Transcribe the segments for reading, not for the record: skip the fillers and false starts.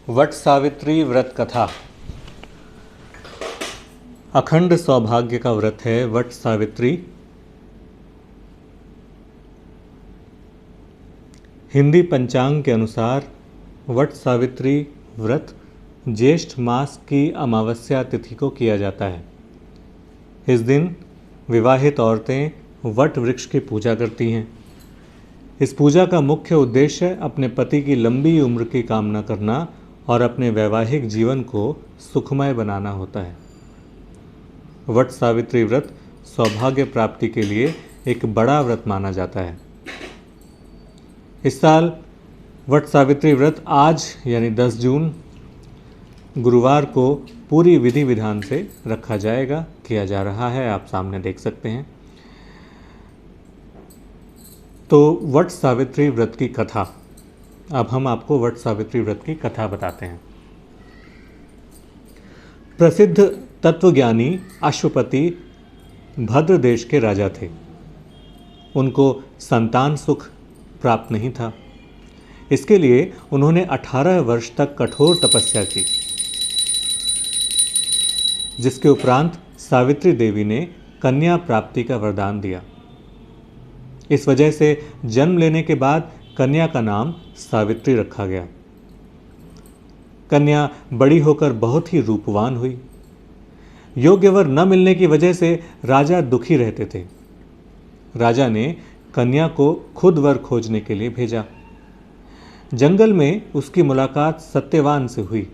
वट सावित्री व्रत कथा। अखंड सौभाग्य का व्रत है वट सावित्री। हिंदी पंचांग के अनुसार वट सावित्री व्रत ज्येष्ठ मास की अमावस्या तिथि को किया जाता है। इस दिन विवाहित औरतें वट वृक्ष की पूजा करती हैं। इस पूजा का मुख्य उद्देश्य अपने पति की लंबी उम्र की कामना करना और अपने वैवाहिक जीवन को सुखमय बनाना होता है। वट सावित्री व्रत सौभाग्य प्राप्ति के लिए एक बड़ा व्रत माना जाता है। इस साल वट सावित्री व्रत आज यानी 10 जून गुरुवार को पूरी विधि विधान से रखा जाएगा, किया जा रहा है, आप सामने देख सकते हैं। तो वट सावित्री व्रत की कथा, अब हम आपको वट सावित्री व्रत की कथा बताते हैं। प्रसिद्ध तत्वज्ञानी अश्वपति भद्र देश के राजा थे। उनको संतान सुख प्राप्त नहीं था। इसके लिए उन्होंने 18 वर्ष तक कठोर तपस्या की, जिसके उपरांत सावित्री देवी ने कन्या प्राप्ति का वरदान दिया। इस वजह से जन्म लेने के बाद कन्या का नाम सावित्री रखा गया। कन्या बड़ी होकर बहुत ही रूपवान हुई। योग्य वर न मिलने की वजह से राजा दुखी रहते थे। राजा ने कन्या को खुद वर खोजने के लिए भेजा। जंगल में उसकी मुलाकात सत्यवान से हुई।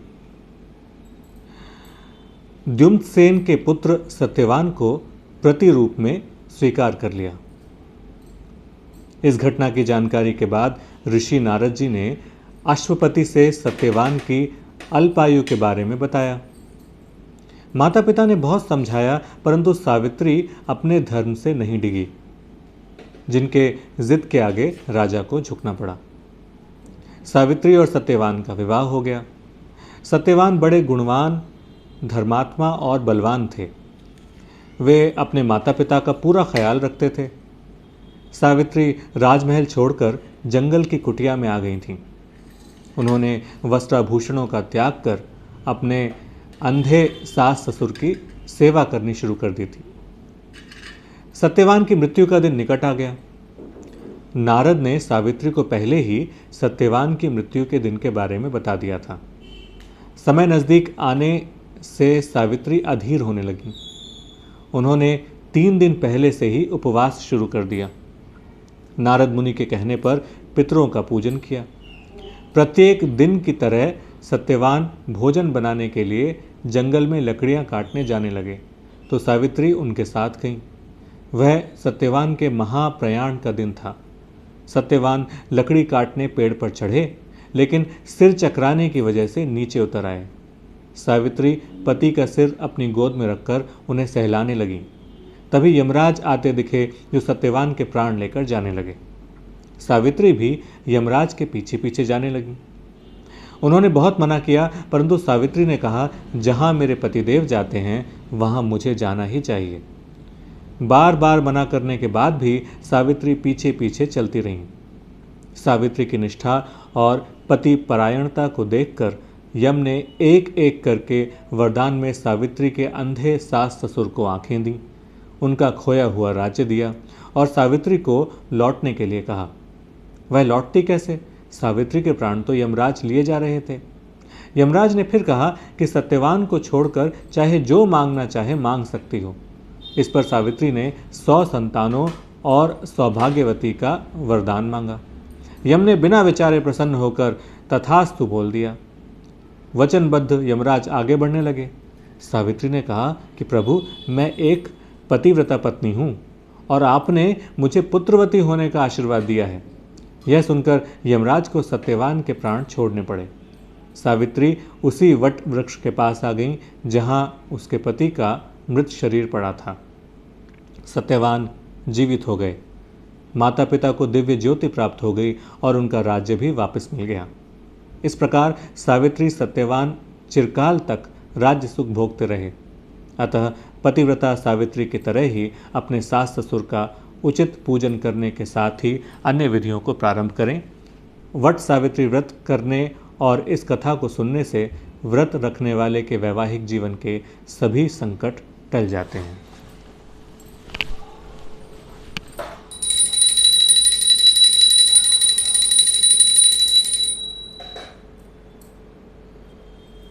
द्युम्नसेन के पुत्र सत्यवान को प्रतिरूप में स्वीकार कर लिया। इस घटना की जानकारी के बाद ऋषि नारद जी ने अश्वपति से सत्यवान की अल्पायु के बारे में बताया। माता पिता ने बहुत समझाया, परंतु सावित्री अपने धर्म से नहीं डिगी, जिनके जिद के आगे राजा को झुकना पड़ा। सावित्री और सत्यवान का विवाह हो गया। सत्यवान बड़े गुणवान, धर्मात्मा और बलवान थे। वे अपने माता पिता का पूरा ख्याल रखते थे। सावित्री राजमहल छोड़कर जंगल की कुटिया में आ गई थीं। उन्होंने वस्त्राभूषणों का त्याग कर अपने अंधे सास ससुर की सेवा करनी शुरू कर दी थी। सत्यवान की मृत्यु का दिन निकट आ गया। नारद ने सावित्री को पहले ही सत्यवान की मृत्यु के दिन के बारे में बता दिया था। समय नज़दीक आने से सावित्री अधीर होने लगी। उन्होंने 3 दिन पहले से ही उपवास शुरू कर दिया। नारद मुनि के कहने पर पितरों का पूजन किया। प्रत्येक दिन की तरह सत्यवान भोजन बनाने के लिए जंगल में लकड़ियां काटने जाने लगे तो सावित्री उनके साथ गईं। वह सत्यवान के महाप्रयाण का दिन था। सत्यवान लकड़ी काटने पेड़ पर चढ़े, लेकिन सिर चकराने की वजह से नीचे उतर आए। सावित्री पति का सिर अपनी गोद में रखकर उन्हें सहलाने लगी। तभी यमराज आते दिखे, जो सत्यवान के प्राण लेकर जाने लगे। सावित्री भी यमराज के पीछे पीछे जाने लगी। उन्होंने बहुत मना किया, परंतु सावित्री ने कहा, जहां मेरे पतिदेव जाते हैं वहां मुझे जाना ही चाहिए। बार बार मना करने के बाद भी सावित्री पीछे पीछे चलती रहीं। सावित्री की निष्ठा और पति परायणता को देखकर यम ने एक एक करके वरदान में सावित्री के अंधे सास ससुर को आंखें दी, उनका खोया हुआ राज्य दिया और सावित्री को लौटने के लिए कहा। वह लौटती कैसे? सावित्री के प्राण तो यमराज लिए जा रहे थे। यमराज ने फिर कहा कि सत्यवान को छोड़कर चाहे जो मांगना चाहे मांग सकती हो। इस पर सावित्री ने 100 संतानों और सौभाग्यवती का वरदान मांगा। यम ने बिना विचारे प्रसन्न होकर तथास्तु बोल दिया। वचनबद्ध यमराज आगे बढ़ने लगे। सावित्री ने कहा कि प्रभु, मैं एक पतिव्रता पत्नी हूँ और आपने मुझे पुत्रवती होने का आशीर्वाद दिया है। यह सुनकर यमराज को सत्यवान के प्राण छोड़ने पड़े। सावित्री उसी वट वृक्ष के पास आ गई जहाँ उसके पति का मृत शरीर पड़ा था। सत्यवान जीवित हो गए। माता पिता को दिव्य ज्योति प्राप्त हो गई और उनका राज्य भी वापस मिल गया। इस प्रकार सावित्री सत्यवान चिरकाल तक राज्य सुख भोगते रहे। अतः पतिव्रता सावित्री की तरह ही अपने सास ससुर का उचित पूजन करने के साथ ही अन्य विधियों को प्रारंभ करें। वट सावित्री व्रत करने और इस कथा को सुनने से व्रत रखने वाले के वैवाहिक जीवन के सभी संकट टल जाते हैं।